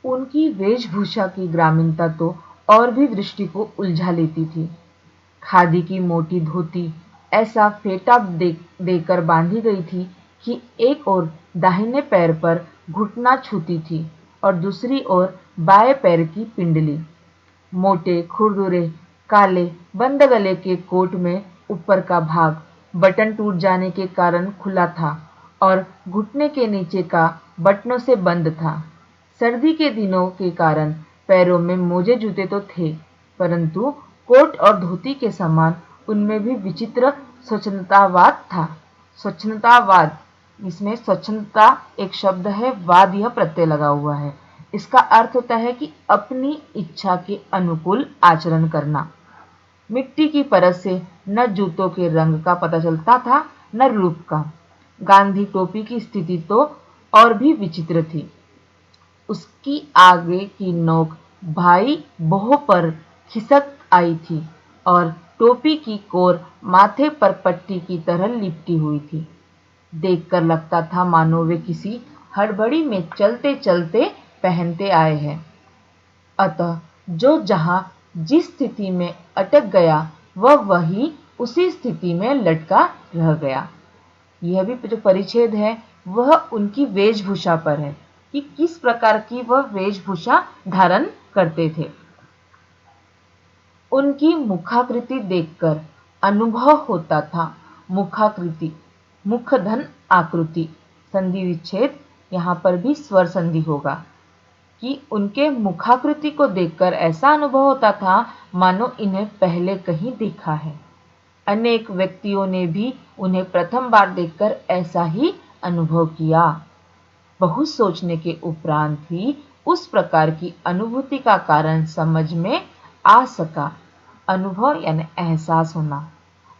उनकी वेशभूषा की ग्रामीणता तो और भी दृष्टि को उलझा लेती थी। खादी की मोटी धोती ऐसा फेटा देकर बांधी गई थी कि एक ओर दाहिने पैर पर घुटना छूती थी और दूसरी ओर बाएं पैर की पिंडली। मोटे खुरदुरे काले बंद गले के कोट में ऊपर का भाग बटन टूट जाने के कारण खुला था और घुटने के नीचे का बटनों से बंद था। सर्दी के दिनों के कारण पैरों में मोजे जूते तो थे, परंतु कोट और धोती के समान उनमें भी विचित्र स्वच्छतावाद था। स्वच्छतावाद, इसमें स्वच्छता एक शब्द है, वाद यह प्रत्यय लगा हुआ है। इसका अर्थ होता है कि अपनी इच्छा के अनुकूल आचरण करना। मिट्टी की परत से न जूतों के रंग का पता चलता था न रूप का। गांधी टोपी की स्थिति तो और भी विचित्र थी। उसकी आगे की नोक भाई बोह पर खिसक आई थी और टोपी की कोर माथे पर पट्टी की तरह लिपटी हुई थी। देखकर लगता था मानो वे किसी हड़बड़ी में चलते चलते पहनते आए हैं। अतः जो जहां जिस स्थिति में अटक गया वह वही उसी स्थिति में लटका रह गया। यह भी जो परिच्छेद है वह उनकी वेशभूषा पर है कि किस प्रकार की वह वेशभूषा धारण करते थे। उनकी मुखाकृति देखकर अनुभव होता था। मुखाकृति, मुख धन आकृति, संधि विच्छेद, यहाँ पर भी स्वर संधि होगा कि उनके मुखाकृति को देखकर ऐसा अनुभव होता था मानो इन्हें पहले कहीं देखा है। अनेक व्यक्तियों ने भी उन्हें प्रथम बार देखकर ऐसा ही अनुभव किया। बहुत सोचने के उपरांत ही उस प्रकार की अनुभूति का कारण समझ में आ सका। अनुभव यानी एहसास होना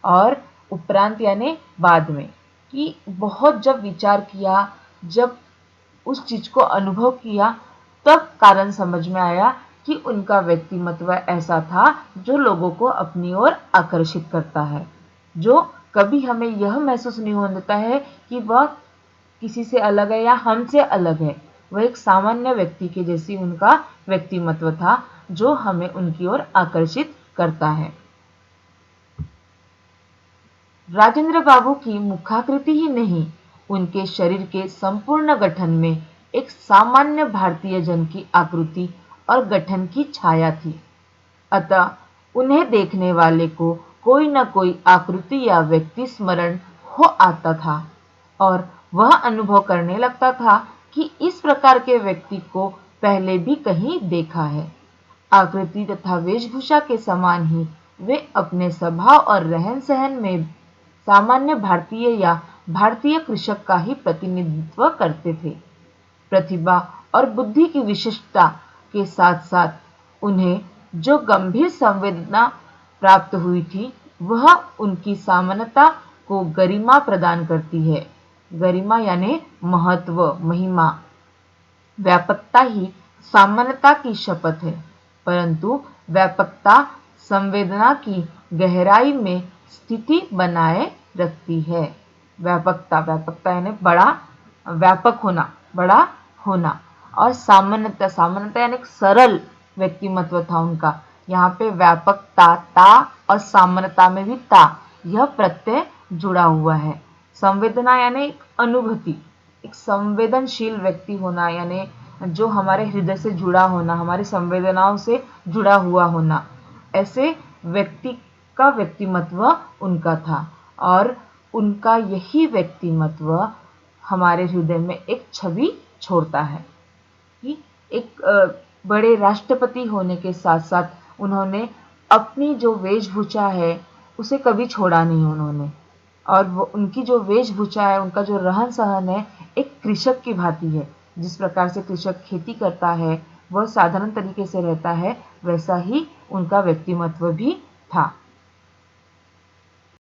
और उपरांत यानी बाद में, कि बहुत जब विचार किया, जब उस चीज को अनुभव किया, तब कारण समझ में आया कि उनका व्यक्तिमत्व ऐसा था जो लोगों को अपनी ओर आकर्षित करता है, जो कभी हमें यह महसूस नहीं होने देता है कि वह किसी से अलग है या हमसे अलग है। वह एक सामान्य व्यक्ति के जैसी उनका व्यक्तिमत्व था जो हमें उनकी ओर आकर्षित करता है। राजेंद्र बाबू की मुखाकृति ही नहीं, उनके शरीर के संपूर्ण गठन में एक सामान्य भारतीय जन की आकृति और गठन की छाया थी। अतः उन्हें देखने वाले को कोई न कोई आकृति या व्यक्ति स्मरण हो आता था और वह अनुभव करने लगता था कि इस प्रकार के व्यक्ति को पहले भी कहीं देखा है। आकृति तथा वेशभूषा के समान ही वे अपने स्वभाव और रहन सहन में सामान्य भारतीय या भारतीय कृषक का ही प्रतिनिधित्व करते थे। प्रतिभा और बुद्धि की विशिष्टता के साथ साथ उन्हें जो गंभीर संवेदना प्राप्त हुई थी वह उनकी सामान्यता को गरिमा प्रदान करती है। गरिमा यानी महत्व, महिमा। व्यापकता ही सामान्यता की शपथ है, परंतु व्यापकता संवेदना की गहराई में स्थिति बनाए रखती है। व्यापकता, व्यापकता यानी बड़ा, व्यापक होना, बड़ा होना। और सामान्यता, सामान्यता यानी सरल व्यक्तिमत्व था उनका। यहाँ पे व्यापकता ता और सामान्यता में भी ता यह प्रत्यय जुड़ा हुआ है। संवेदना यानी एक अनुभूति, एक संवेदनशील व्यक्ति होना, यानी जो हमारे हृदय से जुड़ा होना, हमारी संवेदनाओं से जुड़ा हुआ होना। ऐसे व्यक्ति का व्यक्तिमत्व उनका था और उनका यही व्यक्तिमत्व हमारे हृदय में एक छवि छोड़ता है कि एक बड़े राष्ट्रपति होने के साथ साथ उन्होंने अपनी जो वेशभूषा है उसे कभी छोड़ा नहीं उन्होंने। और वो उनकी जो वेशभूषा है, उनका जो रहन सहन है, एक कृषक की भांति है। जिस प्रकार से कृषक खेती करता है, वह साधारण तरीके से रहता है, वैसा ही उनका व्यक्तिमत्व भी था।